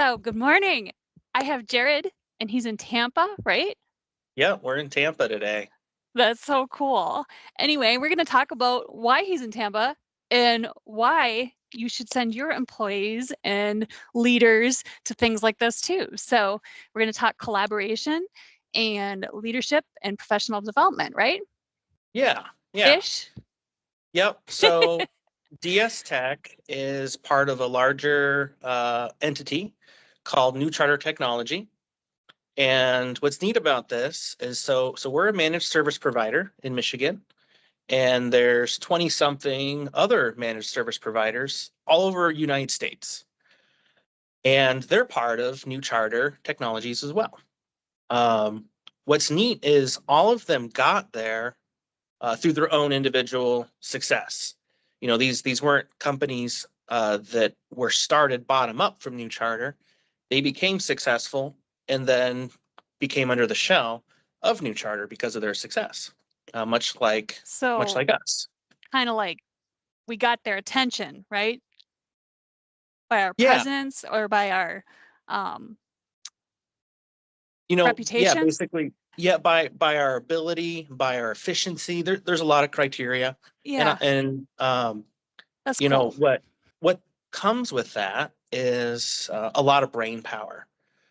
So, good morning. I have Jared, and he's in Tampa, right? Yeah, we're in Tampa today. That's so cool. Anyway, we're going to talk about why he's in Tampa and why you should send your employees and leaders to things like this too. So, we're going to talk collaboration and leadership and professional development, right? Yeah, yeah. Ish. Yep. So DS Tech is part of a larger entity called New Charter Technology. And what's neat about this is so we're a managed service provider in Michigan, and there's 20 something other managed service providers all over United States. And they're part of New Charter Technologies as well. Um, what's neat is all of them got there through their own individual success. You know, these weren't companies that were started bottom up from New Charter. They became successful and then became under the shell of New Charter because of their success, much So, like us. kind of like we got their attention, right? By our Yeah, presence or by our um, yeah, reputation. basically, yeah, by our ability, by our efficiency. There's a lot of criteria, and Yeah, that's you know cool. what comes with that is a lot of brain power.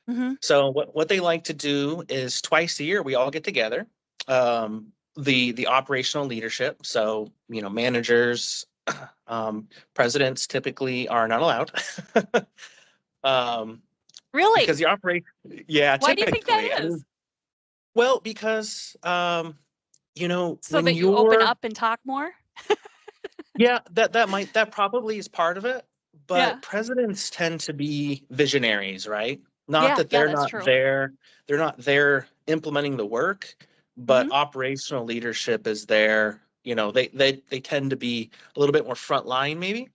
Mhm. So what they like to do is twice a year we all get together. The operational leadership, so managers, presidents typically are not allowed. um, because Really? the operate, yeah, Why do you think typically. that I is? mean, well, because So when that you open you're up and talk more? yeah, that probably is part of it, Yeah. but presidents tend to be visionaries, right? Not Yeah, that yeah, they're that's not true. there, they're not there implementing the work, but Mhm. operational leadership is there. They tend to be a little bit more frontline, maybe.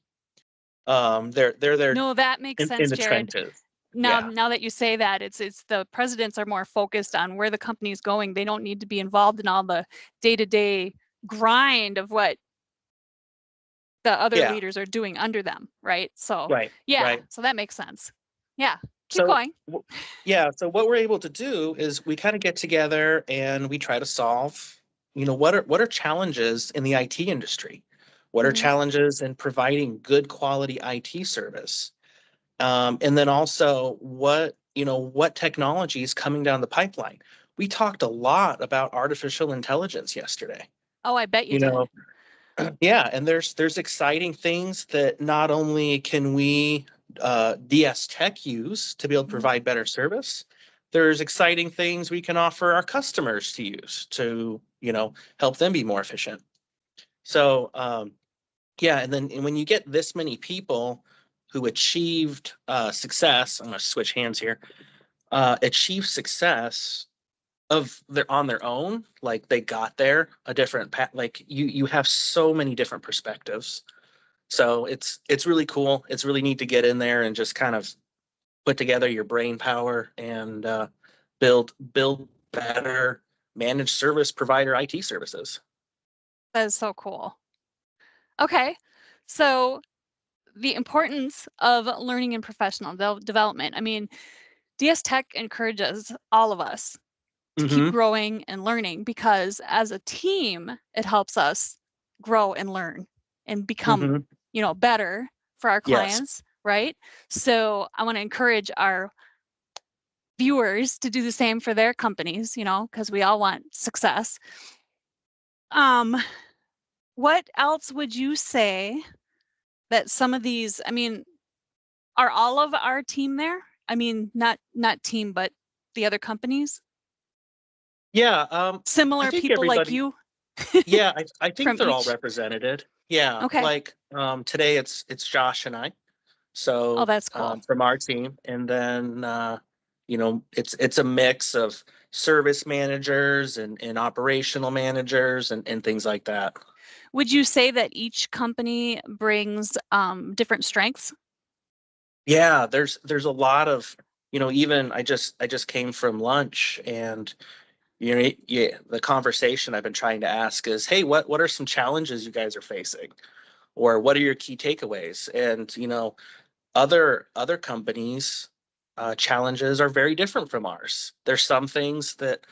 They're there No, that makes in sense, the Jared. trenches. Now Yeah. now that you say that, it's the presidents are more focused on where the company's going. They don't need to be involved in all the day-to-day grind of what the other Yeah, leaders are doing under them, right? So, right, yeah, right. so that makes sense. Yeah, keep So, going. yeah, so what we're able to do is we kind of get together and we try to solve, what are challenges in the IT industry? What are Mhm. challenges in providing good quality IT service? And then also what technology is coming down the pipeline? We talked a lot about artificial intelligence yesterday. Oh, I bet you You did. know, yeah, and there's exciting things that not only can we DS Tech use to be able to Mhm. provide better service, there's exciting things we can offer our customers to use to help them be more efficient. So yeah, and when you get this many people who achieved success, I'm going to switch hands here. Achieve success of their on their own, like they got there a different path. Like you have so many different perspectives, so it's really cool. It's really neat to get in there and just kind of put together your brain power and build better managed service provider IT services. That is so cool. Okay. So the importance of learning and professional development. I mean, DS Tech encourages all of us to keep Mm-hmm. growing and learning because as a team, it helps us grow and learn and become, Mm-hmm. better for our Yes. clients, right? So I want to encourage our viewers to do the same for their companies, because we all want success. Um, what else would you say that some of these, I mean, are all of our team there? I mean, not team, but the other companies? Yeah. I Similar think people like everybody. you Yeah, I think from they're all each? represented. Yeah, Okay. like today it's Josh and I. Oh, So that's cool. from our team, and then it's a mix of service managers and operational managers and things like that. Would you say that each company brings different strengths? Yeah, there's a lot of even I just came from lunch, and yeah, the conversation I've been trying to ask is, hey, what are some challenges you guys are facing, or what are your key takeaways? And other companies challenges are very different from ours. There's some things that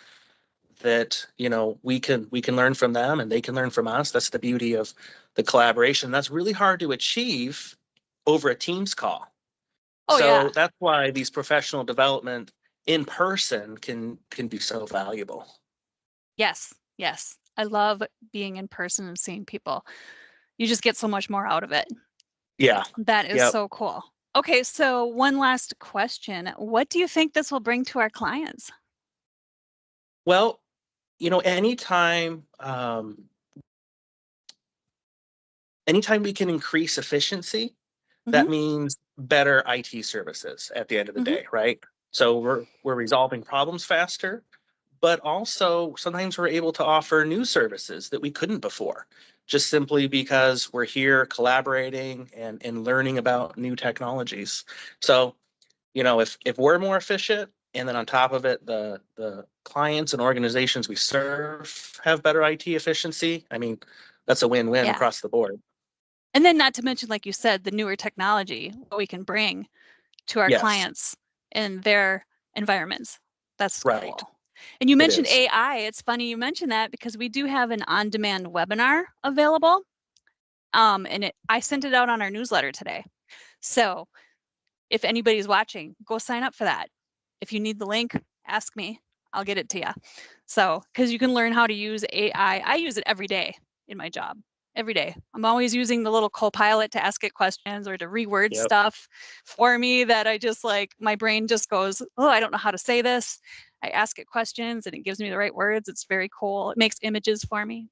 we can learn from them and they can learn from us. That's the beauty of the collaboration. That's really hard to achieve over a Teams call. Oh So yeah. that's why these professional development in person can be so valuable. Yes. Yes. I love being in person and seeing people. You just get so much more out of it. Yeah. That is Yep. so cool. Okay, so one last question. What do you think this will bring to our clients? Well, anytime we can increase efficiency, Mm-hmm. that means better IT services at the end of the Mm-hmm. day, right? So we're resolving problems faster, but also sometimes we're able to offer new services that we couldn't before, just simply because we're here collaborating and learning about new technologies. So, if we're more efficient, and then on top of it, the clients and organizations we serve have better IT efficiency, I mean, that's a win-win Yeah. across the board. And then not to mention, like you said, the newer technology, what we can bring to our Yes, clients in their environments. That's right. cool. And you It mentioned is. AI. It's funny you mentioned that because we do have an on-demand webinar available. And I sent it out on our newsletter today. So if anybody's watching, go sign up for that. If you need the link, ask me. I'll get it to you. So, because you can learn how to use AI. I use it every day in my job. Every day. I'm always using the little co-pilot to ask it questions or to reword Yep. stuff for me that I just like, my brain just goes, oh, I don't know how to say this. I ask it questions and it gives me the right words. It's very cool. It makes images for me.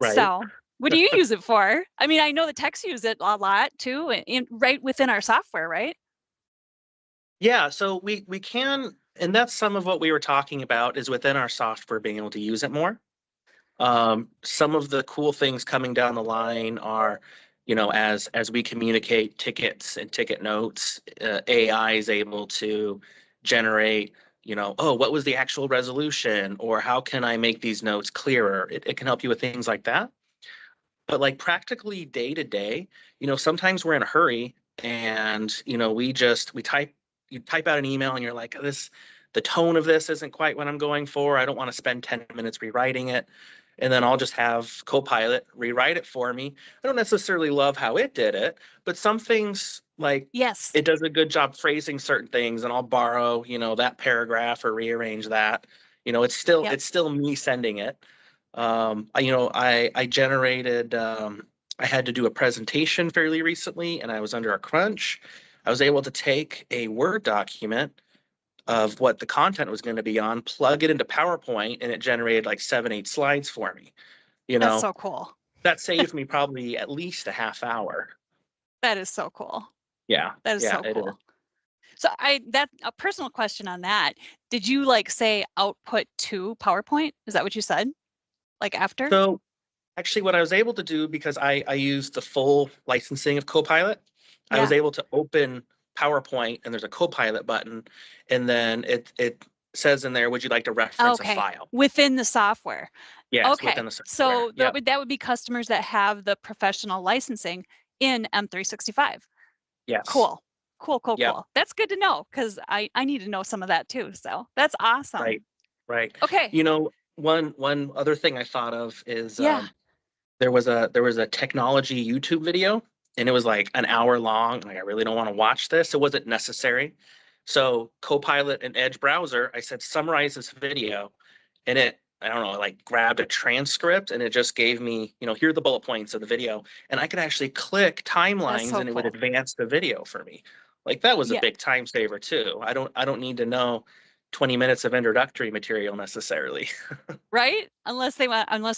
Right. So, what do you use it for? I mean, I know the techs use it a lot too, right within our software, right? Yeah, so we can, and that's some of what we were talking about is within our software being able to use it more. Some of the cool things coming down the line are, as we communicate tickets and ticket notes, AI is able to generate, oh, what was the actual resolution, or how can I make these notes clearer? It can help you with things like that. But like practically day to day, sometimes we're in a hurry and, you type out an email and you're like, the tone of this isn't quite what I'm going for. I don't want to spend 10 minutes rewriting it. And then I'll just have Copilot rewrite it for me. I don't necessarily love how it did it, but some things like Yes. it does a good job phrasing certain things and I'll borrow, that paragraph or rearrange that. Yep. It's still me sending it. I generated, I had to do a presentation fairly recently and I was under a crunch. I was able to take a Word document of what the content was going to be on, plug it into PowerPoint, and it generated like 7, 8 slides for me. You That's know, so cool. that saved me probably at least a half hour. That is so cool. Yeah. That is Yeah, so it is. cool. So that a personal question on that. Did you like say output to PowerPoint? Is that what you said? Like after? So actually, what I was able to do, because I used the full licensing of Copilot, I was Yeah. able to open PowerPoint and there's a Copilot button, and then it says in there, would you like to reference a Okay. file? Within the software. Yes, within Okay. the software. So Yep. that would be customers that have the professional licensing in M365. Yes. Cool. Cool, cool, Yep. cool. That's good to know because I need to know some of that too. So that's awesome. Right. Right. Okay. One other thing I thought of is Yeah. there was a technology YouTube video and it was like an hour long. Like I really don't want to watch this. It wasn't necessary. So Copilot and Edge browser, I said summarize this video, and I don't know, like grabbed a transcript and it just gave me, here are the bullet points of the video, and I could actually click That's timelines so and it would cool. advance the video for me. Like that was a Yeah. big time saver too. I don't need to know 20 minutes of introductory material necessarily. Right? Unless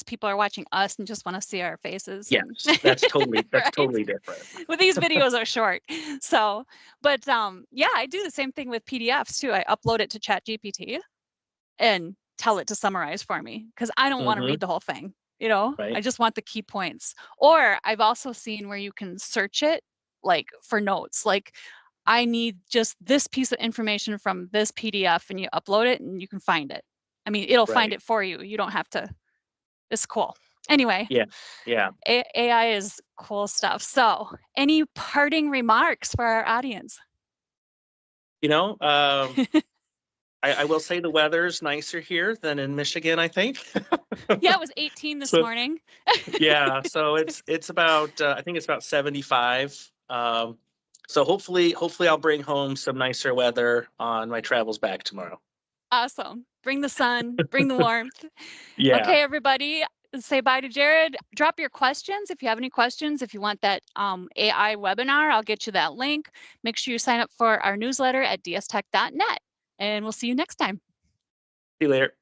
people are watching us and just want to see our faces and Yes, that's right? totally different. Well, these videos are short. So, but yeah, I do the same thing with PDFs too. I upload it to ChatGPT and tell it to summarize for me because I don't want to Hmm. read the whole thing. You know, I Right. just want the key points. Or I've also seen where you can search it like for notes. Like I need just this piece of information from this PDF and you upload it and you can find it. I mean, it'll find Right. it for you. You don't have to. It's cool. Anyway, Yeah. Yeah. AI is cool stuff. So, any parting remarks for our audience? I will say the weather's nicer here than in Michigan, I think. Yeah, it was 18 this So morning. yeah, so it's about I think it's about 75. So hopefully I'll bring home some nicer weather on my travels back tomorrow. Awesome. Bring the sun, bring the warmth. Yeah, Okay, everybody, say bye to Jared. Drop your questions if you have any questions. If you want that AI webinar, I'll get you that link. Make sure you sign up for our newsletter at dstech.net, and we'll see you next time. see you later.